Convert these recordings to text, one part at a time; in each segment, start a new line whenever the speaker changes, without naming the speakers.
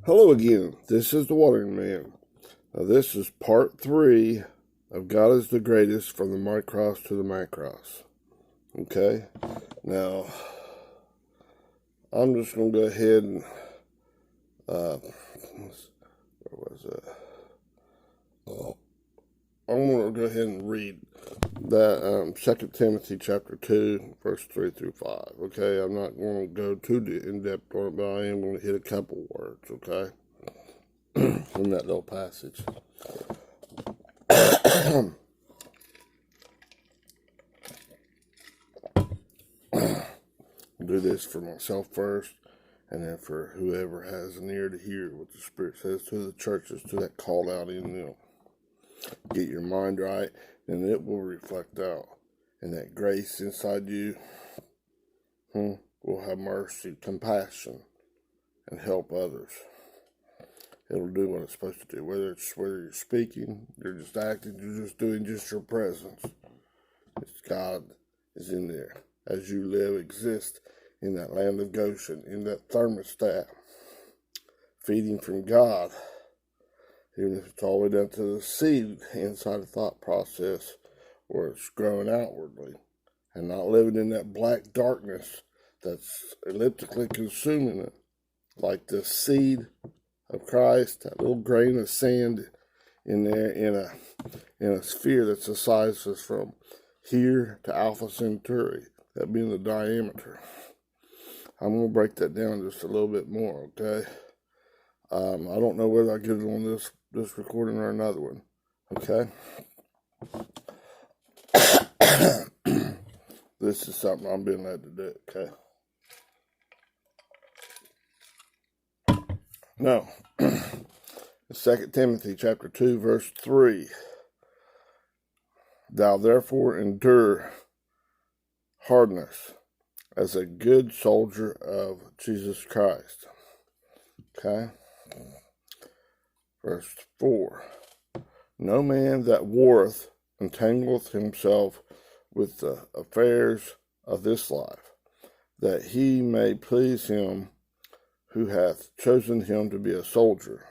Hello again. This is the Watering Man. Now, this is part 3 of God is the Greatest from the Micros to the Macros. Okay? Now, I'm just going to go ahead and, where was it? I'm going to go ahead and read that 2 Timothy chapter 2, verse 3 through 5. Okay? I'm not going to go too in-depth on it, but I am going to hit a couple words, okay? In that little passage. I'll do this for myself first, and then for whoever has an ear to hear what the Spirit says to the churches, to that called out in them. Get your mind right, and it will reflect out. And that grace inside you will have mercy, compassion, and help others. It'll do what it's supposed to do. Whether you're speaking, you're just acting, you're just doing just your presence. It's God is in there. As you live, exist in that land of Goshen, in that thermostat, feeding from God, even if it's all the way down to the seed inside the thought process, where it's growing outwardly, and not living in that black darkness that's elliptically consuming it, like the seed of Christ, that little grain of sand in there, in a sphere that's the size is from here to Alpha Centauri, that being the diameter. I'm going to break that down just a little bit more, okay? I don't know whether I get it on this recording or another one, okay? This is something I'm being led to do, okay? Now, 2 Timothy chapter 2, verse 3. Thou therefore endure hardness as a good soldier of Jesus Christ. Okay? Verse 4. No man that warreth entangleth himself with the affairs of this life, that he may please him who hath chosen him to be a soldier.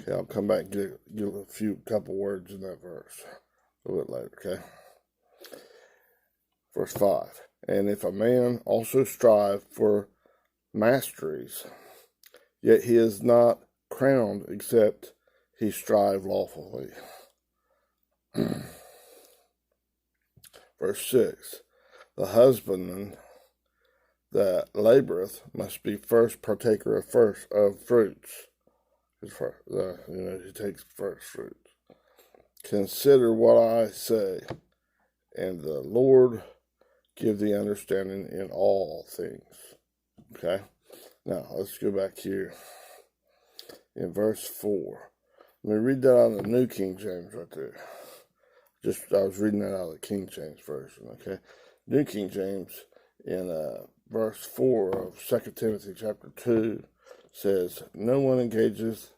Okay, I'll come back and give a couple words in that verse a little bit later, okay? Verse 5. And if a man also strive for masteries, yet he is not crowned except he strive lawfully. Verse 6. The husbandman that laboreth must be first partaker of fruits. He takes first fruits. Consider what I say, and the Lord give thee understanding in all things. Okay? Now, let's go back here in verse 4. Let me read that out of the New King James right there. I was reading that out of the King James Version, okay? New King James in verse 4 of 2 Timothy chapter 2 says, No one engaged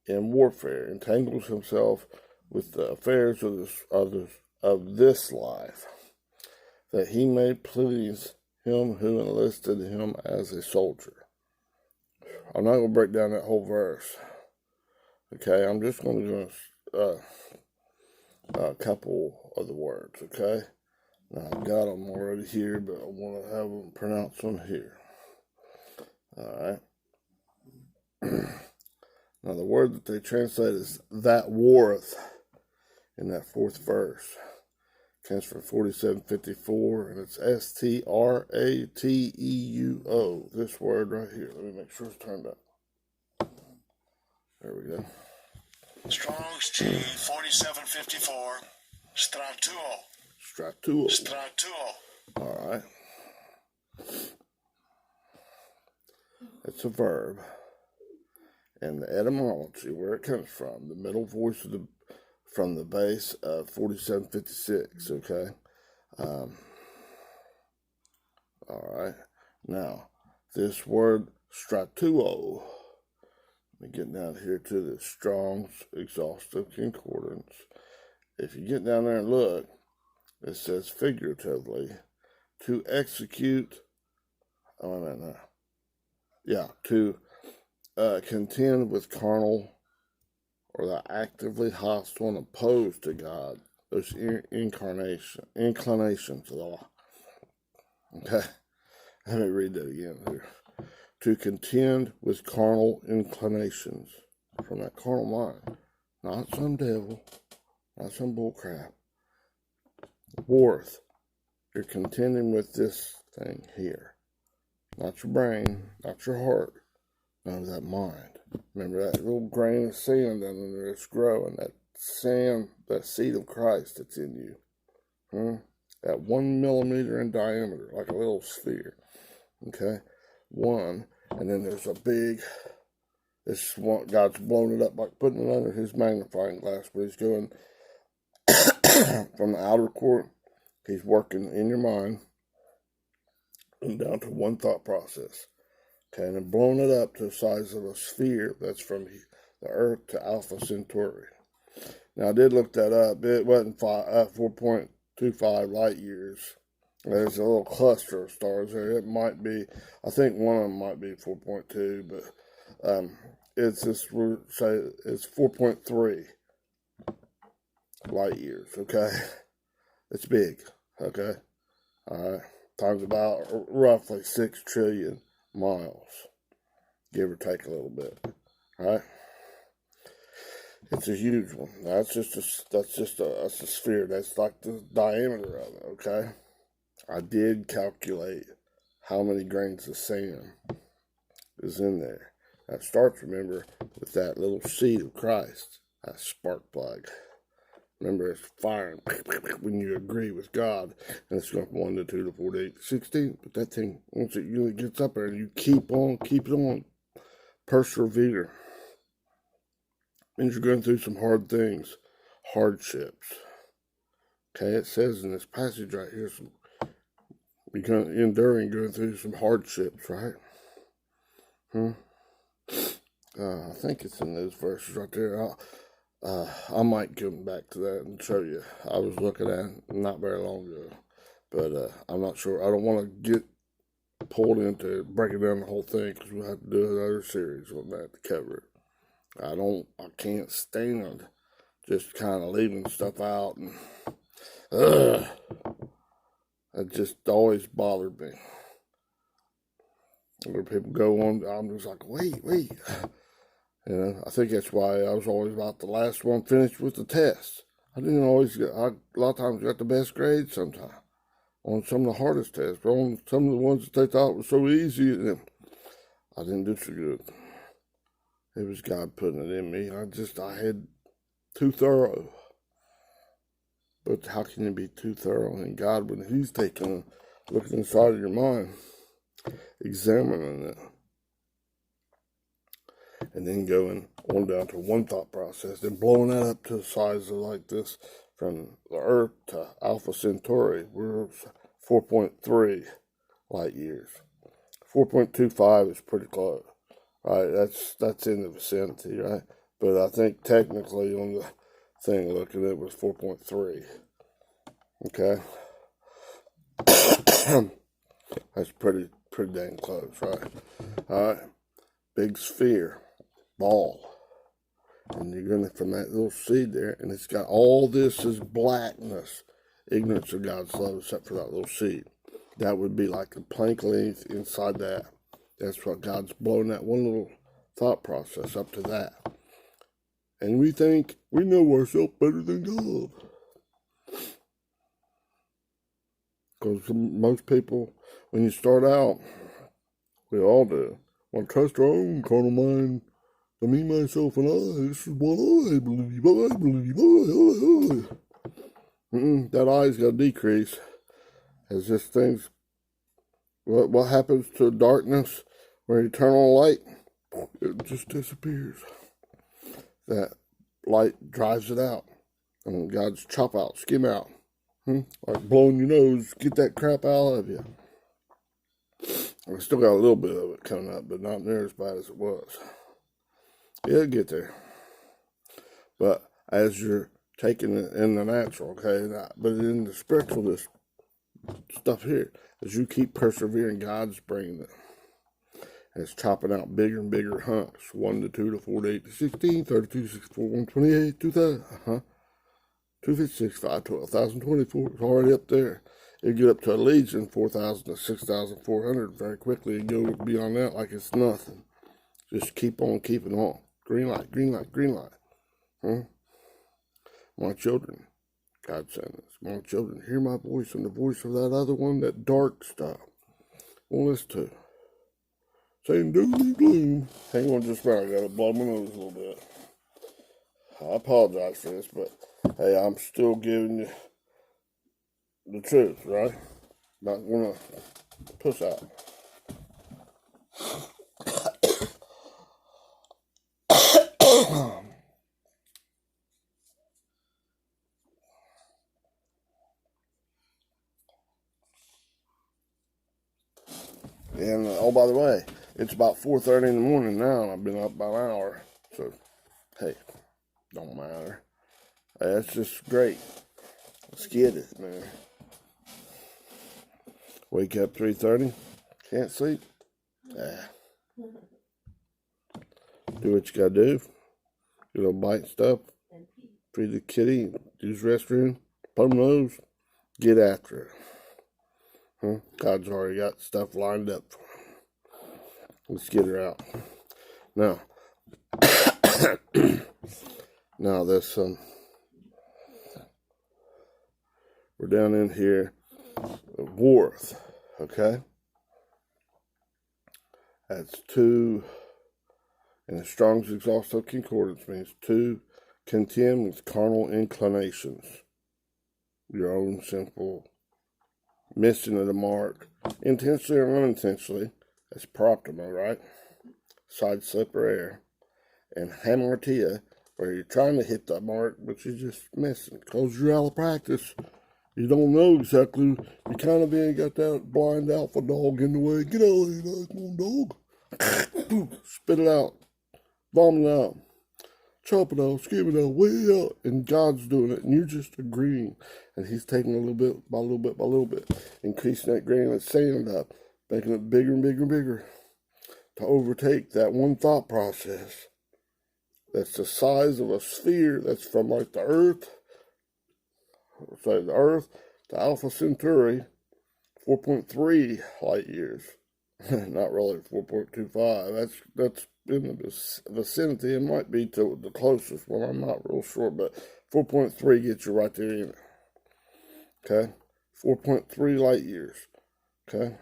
in warfare entangles himself with the affairs of this life, that he may please him who enlisted him as a soldier. I'm not going to break down that whole verse. Okay, I'm just going to do a couple of the words, okay? Now, I've got them already here, but I want to have them pronounced them here. All right. Now, the word that they translate is that warreth in that fourth verse. Comes from 4754, and it's STRATEUO. This word right here. Let me make sure it's turned up. There we go.
Strong's G 4754.
Stratuo. All right. It's a verb. And the etymology, where it comes from, the middle voice from the base of 4756, okay? All right. Now, this word stratuo, let me get down here to the Strong's Exhaustive Concordance. If you get down there and look, it says figuratively, to execute, to contend with carnal or the actively hostile and opposed to God, those inclinations of the law. Okay, let me read that again here. To contend with carnal inclinations from that carnal mind, not some devil, not some bullcrap. Fourth, you're contending with this thing here, not your brain, not your heart, no, that mind. Remember that little grain of sand down there that's growing, that sand, that seed of Christ that's in you. That 1 millimeter in diameter, like a little sphere. Okay? One. And then there's a big, this one, God's blown it up like putting it under his magnifying glass, but he's going from the outer court, he's working in your mind and down to one thought process. Okay, and then blown it up to the size of a sphere that's from the Earth to Alpha Centauri. Now, I did look that up. It wasn't 4.25 light years. There's a little cluster of stars there. It might be, I think one of them might be 4.2, but it's just, we'll say it's 4.3 light years, okay? It's big, okay? All right, times about roughly 6 trillion miles, give or take a little bit, all right? It's a huge one. That's a sphere. That's like the diameter of it, okay? I did calculate how many grains of sand is in there. That starts, remember, with that little seed of Christ, that spark plug. Remember, it's firing when you agree with God, and it's going from 1 to 2 to 4 to 8 to 16. But that thing, once it really gets up there, and you keep it on, persevere. Means you're going through some hard things, hardships. Okay, it says in this passage right here, you're going through some hardships, right? I think it's in those verses right there. I might come back to that and show you. I was looking at it not very long ago, but I'm not sure. I don't want to get pulled into breaking down the whole thing because we'll have to do another series on that to cover it. I can't stand just kind of leaving stuff out, and it just always bothered me. Where people go on, I'm just like, wait. You know, I think that's why I was always about the last one finished with the test. I didn't always get, a lot of times got the best grades sometimes on some of the hardest tests, but on some of the ones that they thought were so easy, I didn't do so good. It was God putting it in me. I had too thorough. But how can you be too thorough in God when he's looking inside of your mind, examining it, and then going on down to one thought process, then blowing that up to the size of like this, from the Earth to Alpha Centauri, we're 4.3 light years. 4.25 is pretty close, right? That's in the vicinity, right? But I think technically on the thing looking at it was 4.3. Okay, that's pretty dang close, right? All right, big sphere, ball, and you're gonna from that little seed there, and it's got all this is blackness, ignorance of God's love, except for that little seed. That would be like a plank length inside that. That's what God's blowing that one little thought process up to that. And we think we know ourselves better than God. Because most people, when you start out, we all do, want to trust our own carnal mind. For me, myself, and I, this is what I believe. That I's got to decrease. As this thing's, what happens to darkness or eternal light? It just disappears. That light drives it out. And God's chop out, skim out. Like blowing your nose, get that crap out of you. I still got a little bit of it coming up, but not near as bad as it was. It'll get there. But as you're taking it in the natural, okay, but in the spiritual, this stuff here, as you keep persevering, God's bringing it. It's chopping out bigger and bigger hunks. 1 to 2 to 4 to 8 to 16, 32, 64, 128, 2000, 256, 5, 12,000, 24. It's already up there. It'll get up to a legion, 4,000 to 6,400 very quickly and go beyond that like it's nothing. Just keep on keeping on. Green light, green light, green light. My children, God sent us. My children, hear my voice and the voice of that other one, that dark stuff. Won't listen to. Saying doom and gloom. Hang on just a minute, I gotta blow my nose a little bit. I apologize for this, but hey, I'm still giving you the truth, right? Not gonna push out. And oh, by the way, it's about 4:30 in the morning now, and I've been up about an hour. So, hey, don't matter. Hey, that's just great. Let's get it, man. Wake up 3:30, can't sleep. Do what you gotta do. You know, bite stuff. Feed the kitty. Use the restroom. Put them nose. Get after it. God's already got stuff lined up for him. Let's get her out. Now, now this we're down in here, Worth, okay? That's 2, and the Strong's Exhaustive Concordance means 2, contend with carnal inclinations. Your own simple missing of the mark, intentionally or unintentionally. That's proptima, right? Side slip or error. And hamartia, where you're trying to hit that mark, but you're just missing because you're out of practice. You don't know exactly. You kind of got that blind alpha dog in the way. Get out of here, nice little dog. Spit it out. Vomit it out. Chop it out, skim it out, way out. And God's doing it, and you're just agreeing. And he's taking a little bit by little bit by little bit, increasing that grain of sand up, making it bigger and bigger and bigger to overtake that one thought process that's the size of a sphere that's from like the Earth, say the Earth to Alpha Centauri, 4.3 light years. Not really 4.25. That's in the vicinity. It might be to the closest one. I'm not real sure, but 4.3 gets you right there in it. Okay? 4.3 light years. Okay?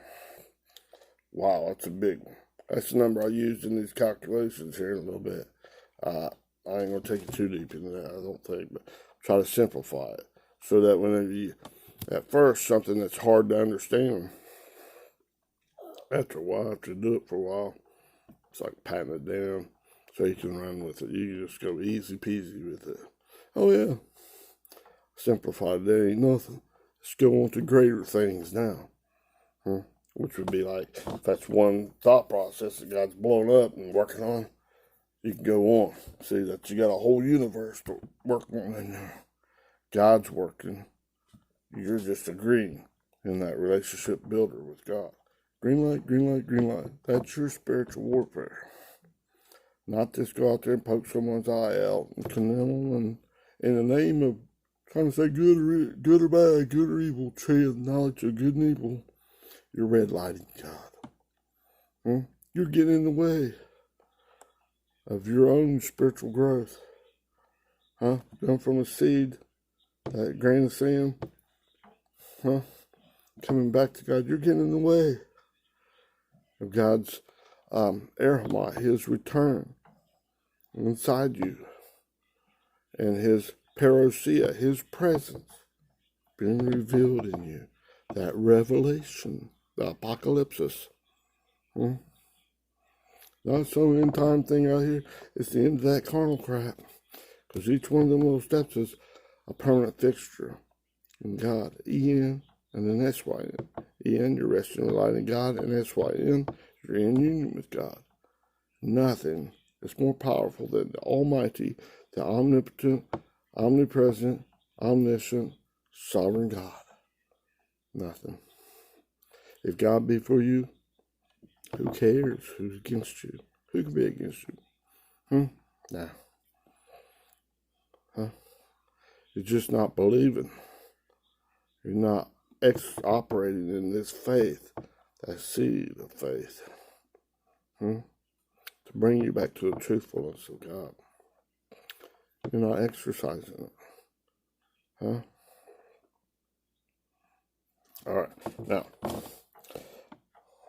Wow, that's a big one. That's the number I used in these calculations here in a little bit. I ain't going to take it too deep into that, I don't think, but try to simplify it so that whenever you, at first, something that's hard to understand, after a while, after you do it for a while, it's like patting it down so you can run with it. You can just go easy peasy with it. Oh, yeah. Simplified, there ain't nothing. Let's go on to greater things now. Which would be like, if that's one thought process that God's blown up and working on, you can go on. See that you got a whole universe to work on in there. God's working. You're just agreeing in that relationship builder with God. Green light, green light, green light. That's your spiritual warfare. Not just go out there and poke someone's eye out and condemn them and in the name of trying to say good or bad, good or evil, tree of knowledge of good and evil. You're red lighting God. You're getting in the way of your own spiritual growth. Going from a seed, that grain of sand, coming back to God. You're getting in the way of God's erhamai, his return inside you, and his parousia, his presence being revealed in you. That revelation, the apocalypse. Not some end time thing out here. It's the end of that carnal crap. Because each one of them little steps is a permanent fixture in God. E-N and then S-Y-N. E-N, you're resting and relying in God, and S-Y-N, you're in union with God. Nothing is more powerful than the Almighty, the omnipotent, omnipresent, omniscient, sovereign God. Nothing. If God be for you, Who cares who's against you? Who can be against you? Nah. Huh? You're just not believing. You're not operating in this faith, that seed of faith. To bring you back to the truthfulness of God. You're not exercising it. Huh? All right. Now,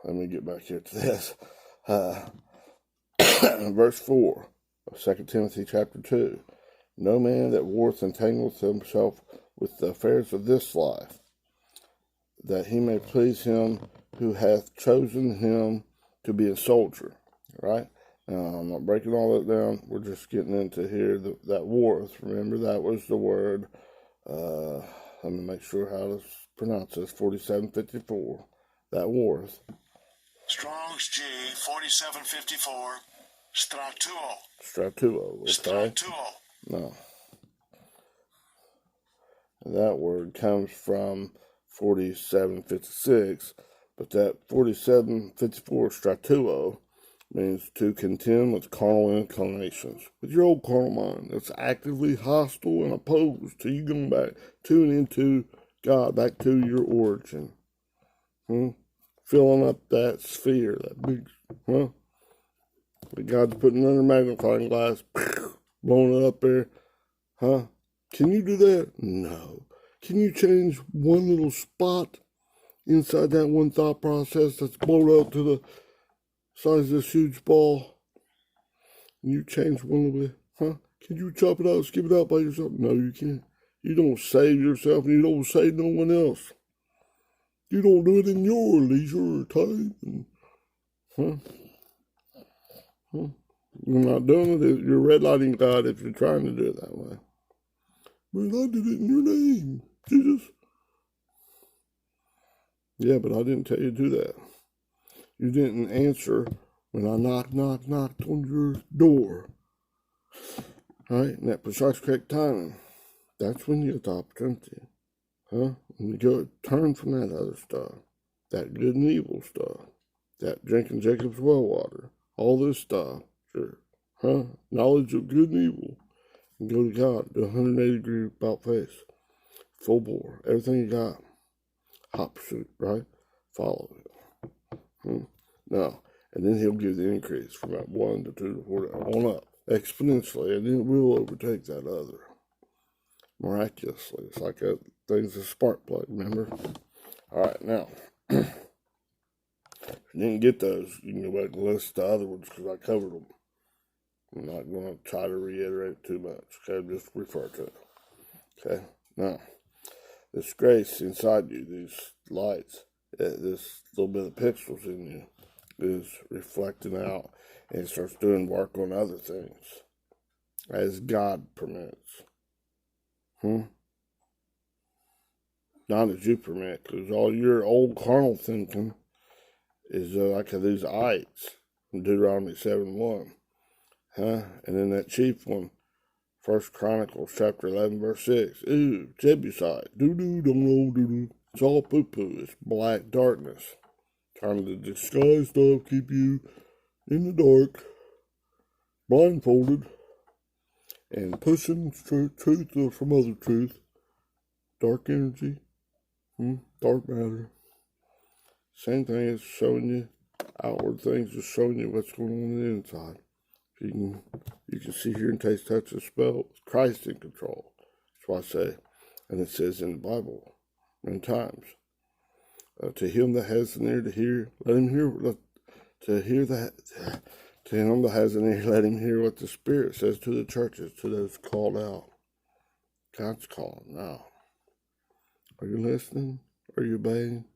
let me get back here to this. Verse 4 of 2 Timothy chapter 2. No man that warreth entangleth himself with the affairs of this life, that he may please him who hath chosen him to be a soldier. Right? Now, I'm not breaking all that down. We're just getting into here that warreth. Remember, that was the word. Let me make sure how to pronounce this. 4754. That warreth.
Strong's G 4754. Stratuo.
Stratuo. Okay?
Stratuo.
No. That word comes from 4756, but that 4754 stratuo means to contend with carnal inclinations, with your old carnal mind that's actively hostile and opposed to you going back, tuning into God, back to your origin. Filling up that sphere, that big, that God's putting under a magnifying glass, blowing it up there. Can you do that? No. Can you change one little spot inside that one thought process that's blown out to the size of this huge ball? And you change one little bit? Can you chop it out, skip it out by yourself? No, you can't. You don't save yourself and you don't save no one else. You don't do it in your leisure time. You're not doing it. You're redlighting God if you're trying to do it that way. But I did it in your name, Jesus. Yeah, but I didn't tell you to do that. You didn't answer when I knocked on your door. Right? And that precise correct timing. That's when you get the opportunity. And you go turn from that other stuff. That good and evil stuff. That drinking Jacob's well water. All this stuff. Sure. Knowledge of good and evil. And go to God. Do 180 degree about face. Full bore. Everything you got. Hot pursuit, right? Follow it. No. And then he'll give the increase from that 1 to 2 to 4 on up. Exponentially. And then it will overtake that other. Miraculously. It's like a thing's a spark plug, remember? Alright, now. If you didn't get those, you can go back and list the other ones because I covered them. I'm not going to try to reiterate too much. Okay, just refer to it. Okay, now, this grace inside you, these lights, this little bit of pixels in you, is reflecting out and it starts doing work on other things as God permits. Not as you permit, because all your old carnal thinking is like these ites from Deuteronomy 7:1. And then that chief one, 1 Chronicles chapter 11, verse 6. Ooh, Jebusite. Doo-doo, don't know, doo-doo. It's all poo-poo. It's black darkness. Trying to disguise stuff, keep you in the dark, blindfolded, and pushing truth from other truth. Dark energy. Dark matter. Same thing as showing you outward things, just showing you what's going on the inside. You can see, hear, and taste, touch, and smell. Christ in control. That's why I say, and it says in the Bible many times, to him that has an ear to hear, let him hear. To him that has an ear, let him hear what the Spirit says to the churches, to those called out. God's calling now. Are you listening? Are you obeying?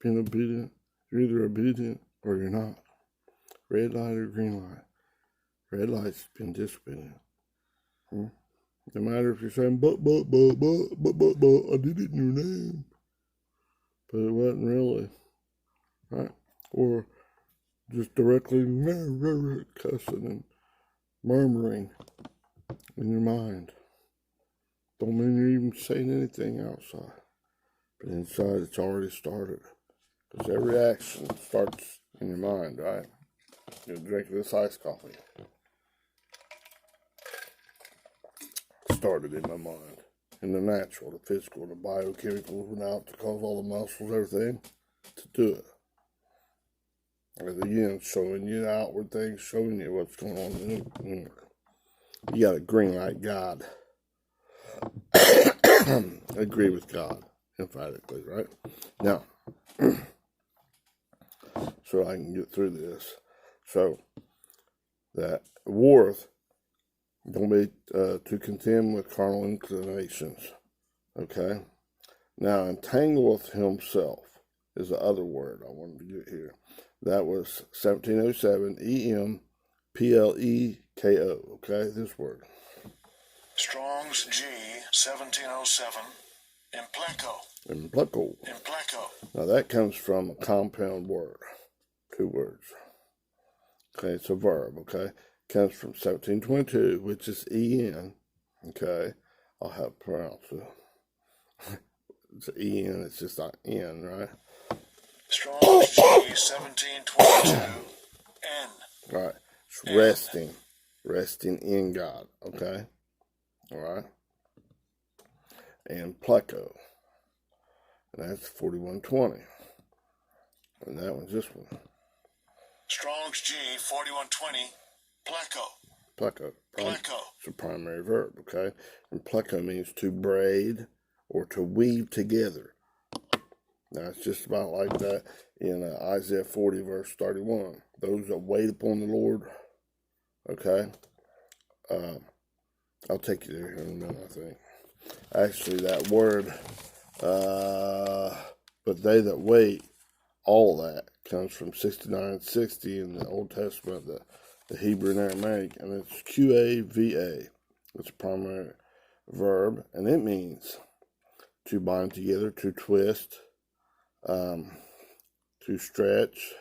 Being obedient? You're either obedient or you're not. Red light or green light. Red light's been disobedient. No matter if you're saying, but, I did it in your name. But it wasn't really. Right? Or just directly cussing and murmuring in your mind. Don't mean you're even saying anything outside. But inside it's already started. Because every action starts in your mind, right? You're drinking this iced coffee. Started in my mind. In the natural, the physical, the biochemicals went out to cause all the muscles, everything, to do it. And again, showing you the outward things, showing you what's going on in the You got a green light God. Agree with God, emphatically, right? Now, so I can get through this. So, that warreth don't be to contend with carnal inclinations. Okay? Now, entangleth himself is the other word I wanted to get here. That was 1707, EMPLEKO. Okay? This word.
Strong's G 1707. Impleko.
Impleko.
Impleko.
Now, that comes from a compound word. 2 words. Okay, it's a verb, okay? Comes from 1722, which is EN, okay? I'll have to pronounce it. It's EN, it's just not N, right?
Strong's G 1722. N.
Right. It's resting. Resting in God, okay? All right? And pleko. And that's 4120. And that one's this one.
Strong's G 4120. Pleko.
Pleko.
Pleko.
It's a primary verb, okay? And pleko means to braid or to weave together. Now, it's just about like that in Isaiah 40, verse 31. Those that wait upon the Lord, okay? I'll take you there in a minute, I think. Actually, that word, but they that wait, all that comes from 6960 in the Old Testament, the Hebrew and Aramaic, and it's QAVA. It's a primary verb, and it means to bind together, to twist, to stretch,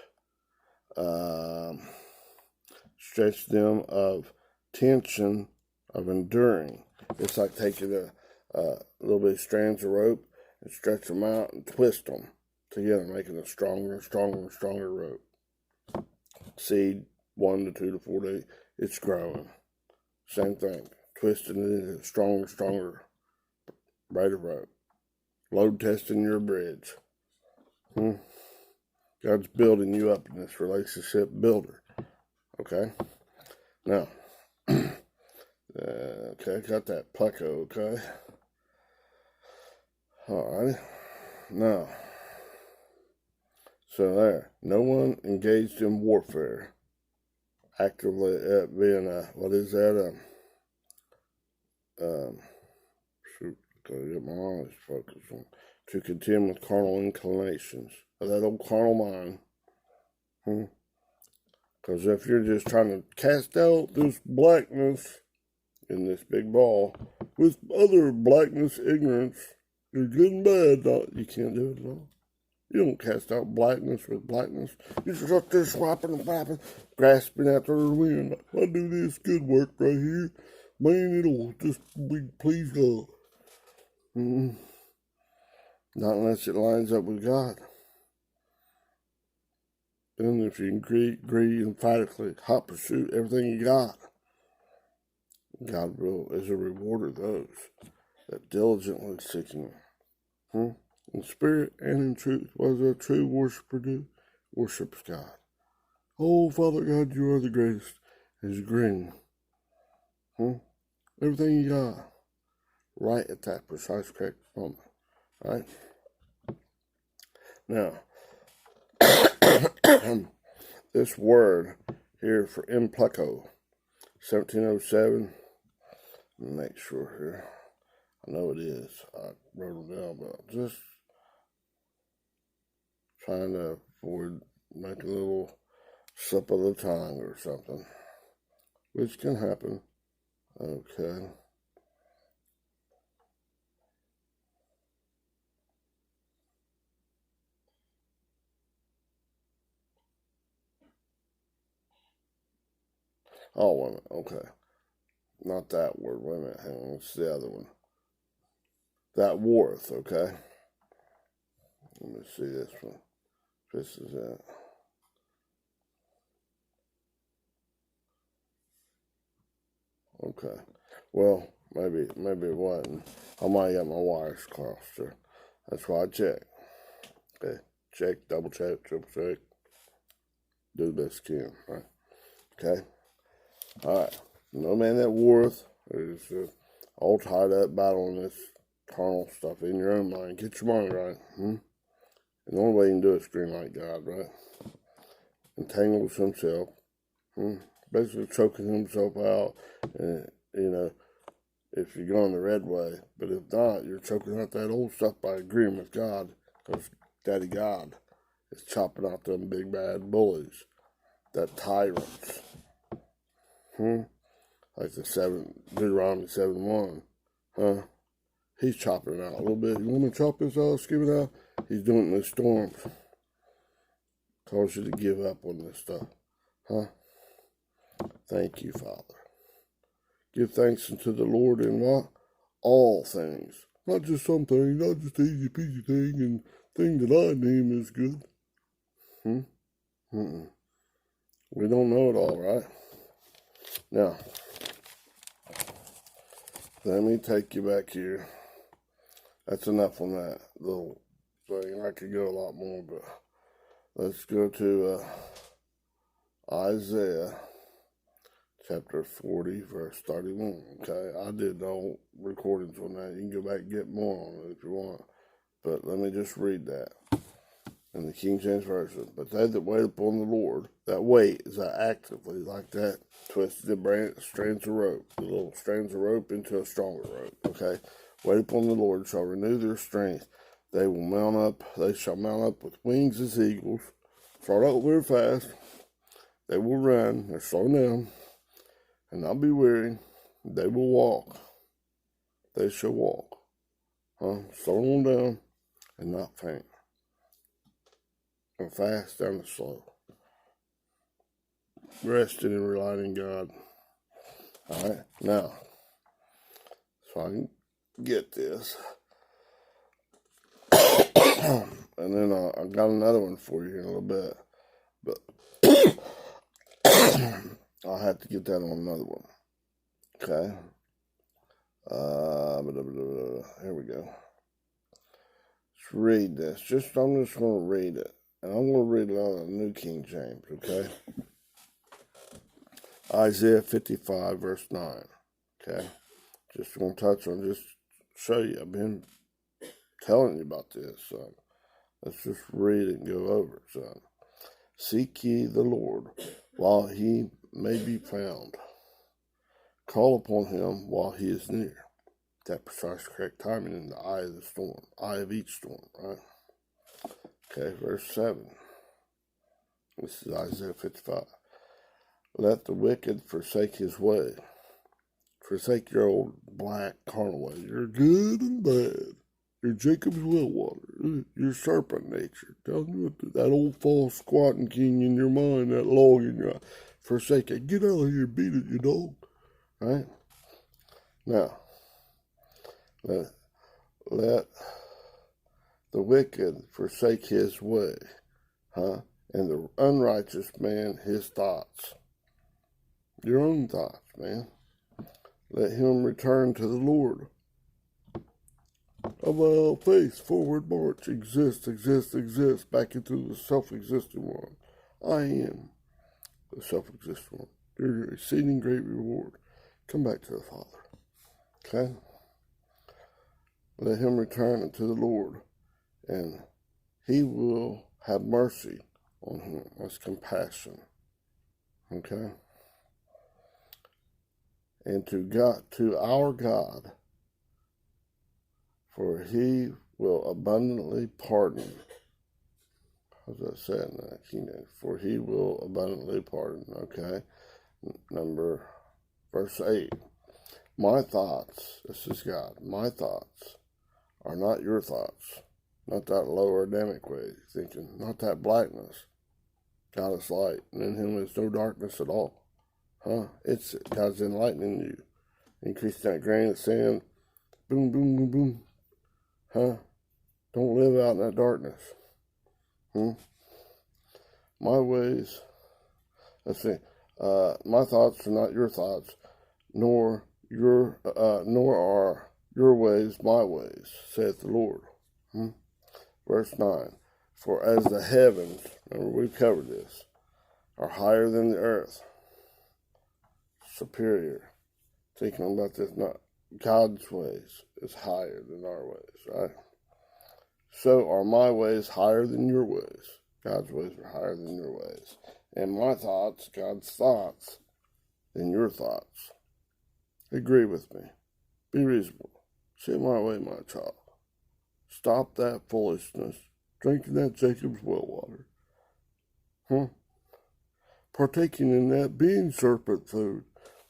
stretch them of tension, of enduring. It's like taking a little bit of strands of rope and stretch them out and twist them together, making a stronger and stronger and stronger rope. Seed 1 to 2 to 4 days, it's growing. Same thing, twisting it into a stronger, stronger braided rope. Load testing your bridge. God's building you up in this relationship builder. Okay? Now, okay, got that pleko, okay? Alright. Now, so there. No one engaged in warfare. Actively being what is that? Shoot, gotta get my eyes focused on. To contend with carnal inclinations. Of that old carnal mind. Because if you're just trying to cast out this blackness in this big ball with other blackness, ignorance, you're good and bad, you can't do it at all. You don't cast out blackness with blackness. You're just up there swiping and flapping, grasping after the wind. I do this good work right here. Man, it'll just be please God. Not unless it lines up with God. Then if you can agree emphatically, hot pursuit, everything you got, God will is a rewarder of those that diligently seek Him. In spirit and in truth. What does a true worshiper do? Worships God. Oh, Father God, you are the greatest. He's agreeing. Everything you got. Right at that precise correct moment. Right? Now, this word here for impleko, 1707. Make sure here. I know it is. I wrote them down, but just trying to avoid making a little slip of the tongue or something, which can happen. Okay. Oh, wait a minute. Okay. Not that word. Wait a minute. Hang on. It's the other one. That warreth, okay? Let me see this one. This is it. Okay. Well, maybe it wasn't. I might have got my wires crossed. Or that's why I check. Okay. Check, double check, triple check. Do the best you can. Right. Okay. All right. No man that warreth is all tied up battling this carnal stuff in your own mind. Get your mind right. And the only way you can do it is scream like God, right? Entangles himself. Basically choking himself out. And, if you're going the red way. But if not, you're choking out that old stuff by agreeing with God. Because Daddy God is chopping out them big bad bullies. That tyrants. Like the Deuteronomy 7:1. He's chopping it out a little bit. You want me to chop this out, skip it out? He's doing it in the storms. Calls you to give up on this stuff. Thank you, Father. Give thanks unto the Lord in what? All things. Not just some things, not just the easy peasy thing and thing that I name is good. We don't know it all, right? Now, let me take you back here. That's enough on that little thing. I could go a lot more, but let's go to Isaiah chapter 40, verse 31. Okay, I did no recordings on that. You can go back and get more on it if you want. But let me just read that in the King James Version. But they that wait upon the Lord, that wait is that actively, like that, twisted the strands of rope, the little strands of rope into a stronger rope. Okay, wait upon the Lord shall renew their strength. They shall mount up with wings as eagles. Start out very fast. They will run, they're slow down, and not be weary. They will walk. They shall walk. Slow on down and not faint. And fast and slow. Resting and relying on God. Alright, now, so I can get this. And then I got another one for you here in a little bit. But I'll have to get that on another one. Okay. Here we go. Let's read this. I'm just going to read it. And I'm going to read it out of the New King James, okay? Isaiah 55, verse 9. Okay? Just going to touch on, just show you. I've been telling you about this, son. Let's just read it and go over it, son. Seek ye the Lord while he may be found. Call upon him while he is near. That precise correct timing in the eye of the storm. Eye of each storm, right? Okay, verse 7. This is Isaiah 55. Let the wicked forsake his way. Forsake your old black carnal way. You're good and bad. You're Jacob's well water. You're serpent nature. Tell me what that old false squatting king in your mind, that log in your eye. Forsake it. Get out of here, beat it, you dog. Right? Now, let the wicked forsake his way, and the unrighteous man his thoughts. Your own thoughts, man. Let him return to the Lord. About face, forward march, exist, back into the self-existing one. I am the self-existing one. Your exceeding great reward. Come back to the Father. Okay? Let him return unto the Lord, and he will have mercy on him. That's compassion. Okay? And to our God, for he will abundantly pardon. How's that said in that keynote? For he will abundantly pardon. Okay? Verse 8. My thoughts, this is God, my thoughts are not your thoughts. Not that low Adamic way thinking. Not that blackness. God is light, and in him is no darkness at all. It's God's enlightening you. Increasing that grain of sand. Boom, boom, boom, boom. Don't live out in that darkness. My ways, let's see. My thoughts are not your thoughts. nor are your ways my ways, saith the Lord. Verse 9, for as the heavens, remember we've covered this, are higher than the earth, superior, thinking about this, not God's ways is higher than our ways, right? So are my ways higher than your ways. God's ways are higher than your ways. And my thoughts, God's thoughts, than your thoughts. Agree with me. Be reasonable. Say my way, my child. Stop that foolishness. Drinking that Jacob's well water. Partaking in that being serpent food.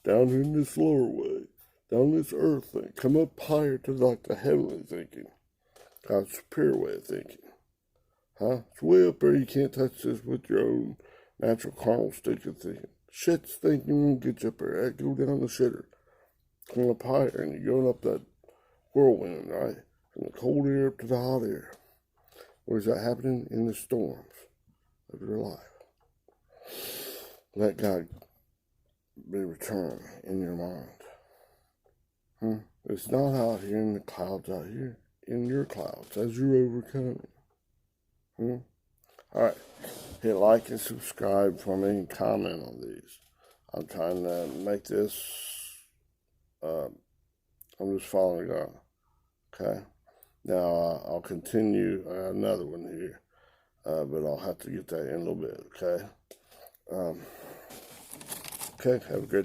Down in this lower way. Down this earth thing. Come up higher to like the heavenly thinking. God's superior way of thinking. It's way up there. You can't touch this with your own natural carnal stick of thinking. Shit's thinking won't get you up there. Go down the shitter. Come up higher and you're going up that whirlwind, right? From the cold air up to the hot air. Where's that happening? In the storms of your life. Let God be returned in your mind. It's not out here in the clouds out here. In your clouds as you're overcoming. Alright. Hit like and subscribe for me and comment on these. I'm trying to make this I'm just following God. Okay? Now I'll continue another one here. But I'll have to get that in a little bit, okay? Okay, have a great day.